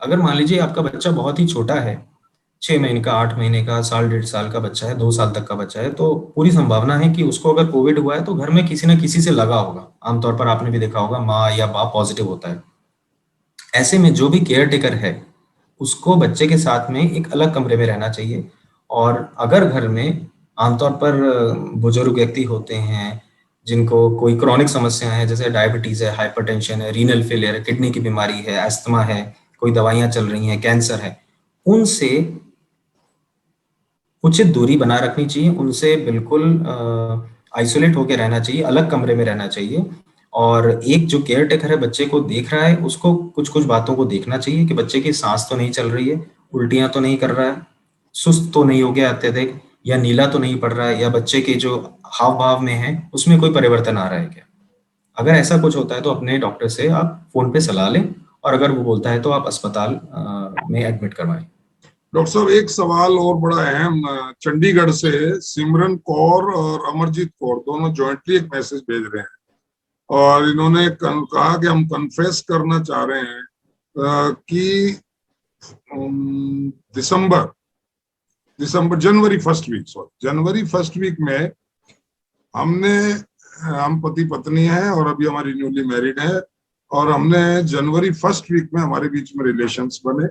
अगर मान लीजिए आपका बच्चा बहुत ही छोटा है, 6 महीने का, 8 महीने का, साल, 1.5 साल का बच्चा है, 2 साल तक का बच्चा है, तो पूरी संभावना है कि उसको अगर कोविड हुआ है तो घर में किसी न किसी से लगा होगा। आमतौर पर आपने भी देखा होगा, माँ या बाप पॉजिटिव होता है। ऐसे में जो भी केयर टेकर है, उसको बच्चे के साथ में एक अलग कमरे में रहना चाहिए। और अगर घर में आमतौर पर बुजुर्ग व्यक्ति होते हैं, जिनको कोई क्रॉनिक समस्या है, जैसे डायबिटीज है, हाइपरटेंशन है, रीनल फेलियर है, किडनी की बीमारी है, अस्थमा है, कोई दवाइयाँ चल रही हैं, कैंसर है, उनसे उचित दूरी बना रखनी चाहिए, उनसे बिल्कुल आइसोलेट होकर रहना चाहिए, अलग कमरे में रहना चाहिए। और एक जो केयर टेकर है बच्चे को देख रहा है, उसको कुछ कुछ बातों को देखना चाहिए कि बच्चे की सांस तो नहीं चल रही है, उल्टियां तो नहीं कर रहा है, सुस्त तो नहीं हो गया अत्यधिक, या नीला तो नहीं पड़ रहा है, या बच्चे के जो हाव भाव में है उसमें कोई परिवर्तन आ रहा है क्या। अगर ऐसा कुछ होता है तो अपने डॉक्टर से आप फोन पे सलाह लें, और अगर वो बोलता है तो आप अस्पताल में एडमिट करवाएं। डॉक्टर साहब, एक सवाल और बड़ा अहम, चंडीगढ़ से सिमरन कौर और अमरजीत कौर दोनों जॉइंटली एक मैसेज भेज रहे हैं, और इन्होंने कहा कि हम कन्फेस करना चाह रहे हैं कि जनवरी फर्स्ट वीक में हम पति पत्नी हैं और अभी हमारी न्यूली मैरिड है, और हमने जनवरी फर्स्ट वीक में हमारे बीच में रिलेशंस बने,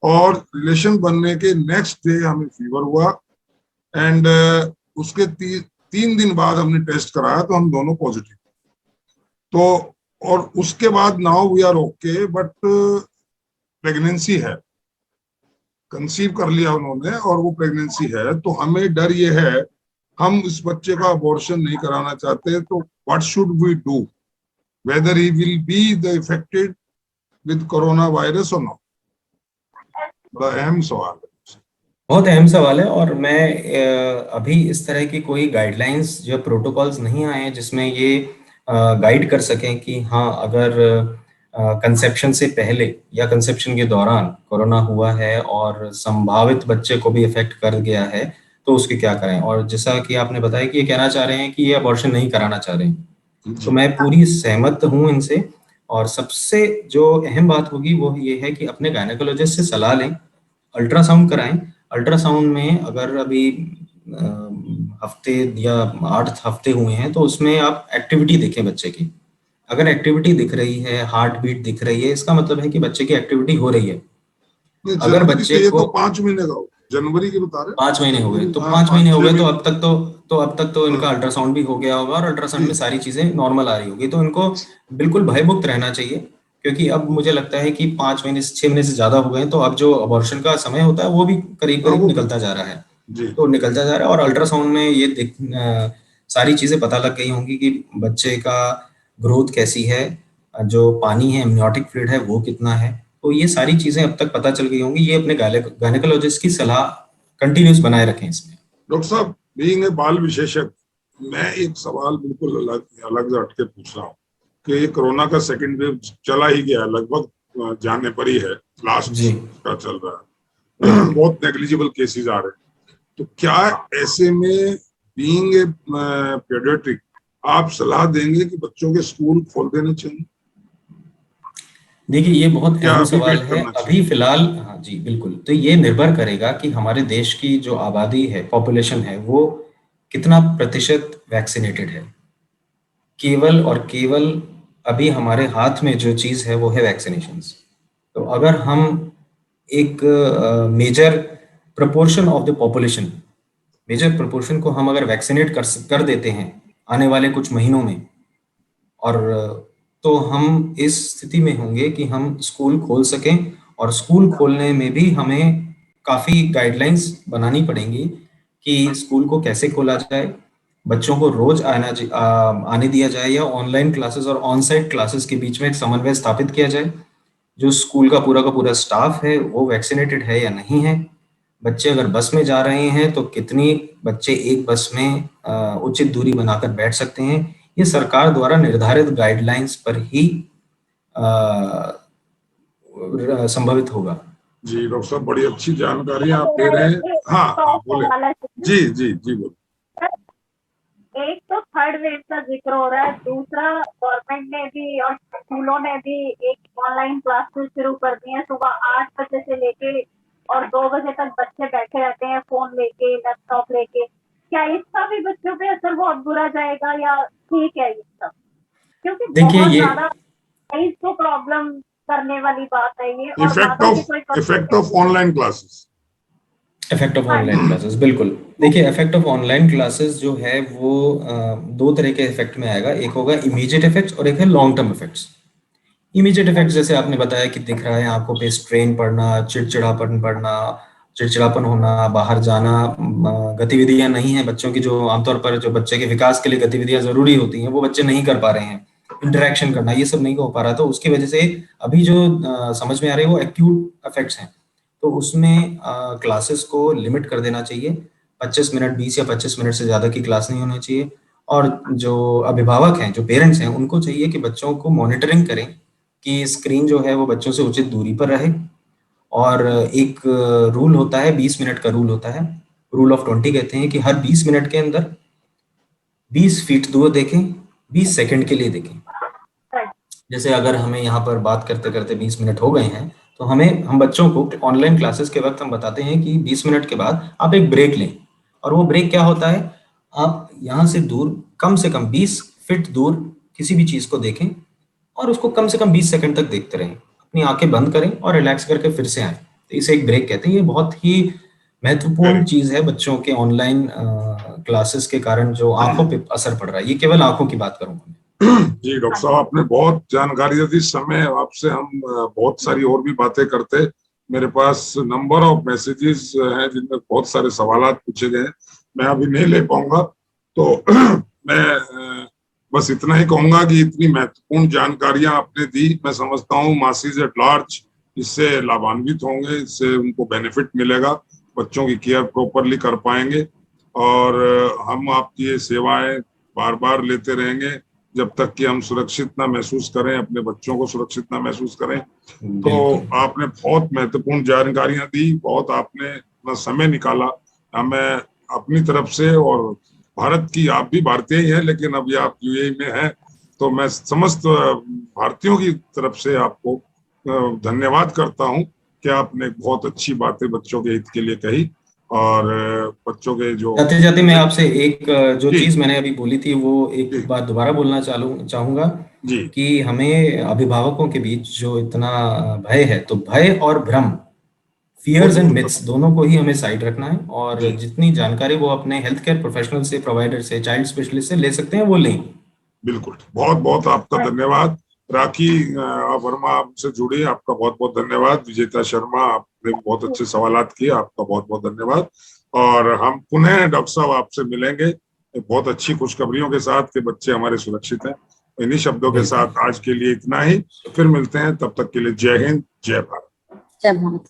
और रिलेशन बनने के नेक्स्ट डे हमें फीवर हुआ, एंड उसके 3 दिन बाद हमने टेस्ट कराया तो हम दोनों पॉजिटिव। तो और उसके बाद now we are okay, but pregnancy है, कंसीव कर लिया उन्होंने और वो प्रेगनेंसी है, तो हमें डर ये है, हम इस बच्चे का अबॉर्शन नहीं कराना चाहते, तो what should we do, whether he will be the affected with corona virus और नॉट। बड़ा अहम सवाल है। बहुत अहम सवाल है, और मैं अभी इस तरह की कोई गाइडलाइंस या प्रोटोकॉल्स नहीं आए हैं जिसमें ये गाइड कर सकें कि हाँ, अगर कंसेप्शन से पहले या कंसेप्शन के दौरान कोरोना हुआ है और संभावित बच्चे को भी इफेक्ट कर गया है तो उसके क्या करें। और जैसा कि आपने बताया कि ये कहना चाह रहे हैं कि ये अबॉर्शन नहीं कराना चाह रहे हैं, तो मैं पूरी सहमत हूँ इनसे। और सबसे जो अहम बात होगी वो ये है कि अपने गायनेकोलॉजिस्ट से सलाह लें, अल्ट्रासाउंड कराएं। अल्ट्रासाउंड में अगर अभी हफ्ते या 8 हफ्ते हुए हैं तो उसमें आप एक्टिविटी देखें बच्चे की। अगर एक्टिविटी दिख रही है, हार्ट बीट दिख रही है, इसका मतलब है कि बच्चे की एक्टिविटी हो रही है। अगर जनवरी बच्चे के, ये को तो 5 महीने का हो, जनवरी के बता रहे 5 महीने हो गए, तो हाँ, 5 महीने हो 5-6 गए तो महीने। अब तक तो इनका हाँ, अल्ट्रासाउंड भी हो गया होगा, और अल्ट्रासाउंड जी में सारी चीजें नॉर्मल आ रही होगी, तो इनको बिल्कुल भयमुक्त रहना चाहिए। क्योंकि अब मुझे लगता है कि 5 महीने से 6 महीने से ज्यादा हो गए, तो अब जो अबॉर्शन का समय होता है वो भी करीब हाँ, करीब वो निकलता जा रहा है। जी तो निकलता जा रहा है, और अल्ट्रासाउंड में ये सारी चीजें पता लग गई होंगी कि बच्चे का ग्रोथ कैसी है, जो पानी है, एमनियोटिक फ्लूइड है, वो कितना है। तो ये सारी चीजें अब तक पता चल गई होंगी। ये अपने गायनेकोलॉजिस्ट की सलाह कंटिन्यूस बनाए रखें इसमें। डॉक्टर साहब, बीइंग ए बाल विशेषज्ञ, मैं एक सवाल बिल्कुल अलग अलग से हटके पूछ रहा हूँ कि ये कोरोना का सेकंड वेव चला ही गया, लगभग जाने पर ही है, लास्ट जी, का चल रहा है, बहुत नेग्लिजिबल केसेस आ रहे हैं, तो क्या ऐसे में बीइंग ए पेडियाट्रिक आप सलाह देंगे कि बच्चों के स्कूल खोल देने चाहिए, देखिए ये बहुत क्या अहम अभी सवाल वेट है करना चाहिए? अभी फिलहाल। हाँ जी, बिल्कुल। तो ये निर्भर करेगा कि हमारे देश की जो आबादी है, पॉपुलेशन है, वो कितना प्रतिशत वैक्सीनेटेड है। केवल और केवल अभी हमारे हाथ में जो चीज़ है वो है वैक्सीनेशंस। तो अगर हम एक major proportion of the population, major proportion को हम अगर वैक्सीनेट कर देते हैं आने वाले कुछ महीनों में, और तो हम इस स्थिति में होंगे कि हम स्कूल खोल सकें। और स्कूल खोलने में भी हमें काफ़ी गाइडलाइंस बनानी पड़ेंगी कि स्कूल को कैसे खोला जाए, बच्चों को रोज आने दिया जाए, या ऑनलाइन क्लासेस और ऑन साइट क्लासेस के बीच में एक समन्वय स्थापित किया जाए। जो स्कूल का पूरा स्टाफ है वो वैक्सीनेटेड है या नहीं है। बच्चे अगर बस में जा रहे हैं तो कितनी बच्चे एक बस में उचित दूरी बनाकर बैठ सकते हैं, ये सरकार द्वारा निर्धारित गाइडलाइंस पर ही संभवित होगा। जी डॉक्टर साहब, बड़ी अच्छी जानकारी आप दे मेरा रहे हैं। हाँ हाँ, एक बोले। सवाल है। जी जी जी, बोले। एक तो थर्ड वेव का जिक्र हो रहा है, दूसरा गवर्नमेंट ने भी और स्कूलों ने भी एक ऑनलाइन क्लासेस शुरू कर दी है, सुबह 8 बजे से लेके और 2 बजे तक चला जाएगा या ठीक है ये सब? क्योंकि देखिए बहुत ये ज्यादा इसको प्रॉब्लम करने वाली बात है ये, और इफेक्ट ज्यादा से कोई of online classes. Effect of हाँ ऑनलाइन क्लासेस, बिल्कुल। देखिए इफेक्ट ऑफ ऑनलाइन क्लासेस जो है वो दो तरह के इफेक्ट में आएगा, एक होगा इमीडिएट इफेक्ट्स और एक है long term effects. Immediate effects जैसे आपने बताया कि दिख रहा है आंखों पे स्ट्रेन पड़ना, चिड़चिड़ापन होना, बाहर जाना, गतिविधियां नहीं है बच्चों की, जो आमतौर पर जो बच्चे के विकास के लिए गतिविधियां जरूरी होती हैं वो बच्चे नहीं कर पा रहे हैं, इंटरेक्शन करना ये सब नहीं हो पा रहा, तो उसकी वजह से अभी जो समझ में आ रही है वो एक्यूट इफेक्ट्स हैं। तो उसमें क्लासेस को लिमिट कर देना चाहिए, 25 मिनट 20 या 25 मिनट से ज़्यादा की क्लास नहीं होनी चाहिए। और जो अभिभावक हैं, जो पेरेंट्स हैं, उनको चाहिए कि बच्चों को मॉनिटरिंग करें कि स्क्रीन जो है वो बच्चों से उचित दूरी पर रहे। और एक रूल होता है, 20 मिनट का रूल होता है, रूल ऑफ 20 कहते हैं, कि हर 20 मिनट के अंदर 20 फीट दूर देखें, 20 सेकंड के लिए देखें। जैसे अगर हमें यहाँ पर बात करते करते 20 मिनट हो गए हैं तो हम बच्चों को ऑनलाइन क्लासेस के वक्त हम बताते हैं कि 20 मिनट के बाद आप एक ब्रेक लें। और वो ब्रेक क्या होता है, आप यहाँ से दूर कम से कम 20 फीट दूर किसी भी चीज को देखें और उसको कम से कम 20 सेकंड तक देखते रहें, अपनी आंखें बंद करें और रिलैक्स करके फिर से आए। तो इसे एक ब्रेक कहते हैं। ये बहुत ही महत्वपूर्ण चीज है बच्चों के ऑनलाइन क्लासेस के कारण जो आंखों पे असर पड़ रहा है। ये केवल आंखों की बात करूंगा। जी डॉक्टर साहब, आपने बहुत जानकारी दी। समय आपसे हम बहुत सारी और भी बातें करते। मेरे पास नंबर ऑफ मैसेजेस हैं जिनमें बहुत सारे सवाल पूछे गए, मैं अभी नहीं ले पाऊंगा। तो मैं बस इतना ही कहूंगा कि इतनी महत्वपूर्ण जानकारियां आपने दी। मैं समझता हूँ मासीज एट लार्ज इससे लाभान्वित होंगे, इससे उनको बेनिफिट मिलेगा, बच्चों की केयर प्रॉपरली कर पाएंगे। और हम आपकी ये सेवाएं बार बार लेते रहेंगे जब तक कि हम सुरक्षित ना महसूस करें, अपने बच्चों को सुरक्षित ना महसूस करें। तो आपने बहुत महत्वपूर्ण जानकारियां दी, बहुत आपने अपना समय निकाला। हमें अपनी तरफ से, और भारत की, आप भी भारतीय ही हैं लेकिन अभी आप यूएई में हैं, तो मैं समस्त भारतीयों की तरफ से आपको धन्यवाद करता हूं कि आपने बहुत अच्छी बातें बच्चों के हित के लिए कही। और बच्चों के जो जाते जाते मैं आपसे एक जो जी चीज मैंने अभी बोली थी वो एक जी बात दोबारा बोलना चाहूंगा जी कि हमें अभिभावकों के बीच जो इतना भय है, तो भय और भ्रम, फियर्स एंड मिथ्स, दोनों को ही हमें साइड रखना है। और जी जितनी जानकारी वो अपने हेल्थ केयर प्रोफेशनल से, प्रोवाइडर से, चाइल्ड स्पेशलिस्ट से ले सकते हैं वो लें। बिल्कुल, बहुत बहुत आपका धन्यवाद। राखी वर्मा आपसे जुड़ी, आपका बहुत बहुत धन्यवाद। विजेता शर्मा, आपने बहुत अच्छे सवालात किए, आपका बहुत बहुत धन्यवाद। और हम पुनः डॉक्टर साहब आपसे मिलेंगे बहुत अच्छी खुशखबरियों के साथ कि बच्चे हमारे सुरक्षित हैं। इन्हीं शब्दों के साथ आज के लिए इतना ही, फिर मिलते हैं, तब तक के लिए जय हिंद, जय भारत। जय भारत।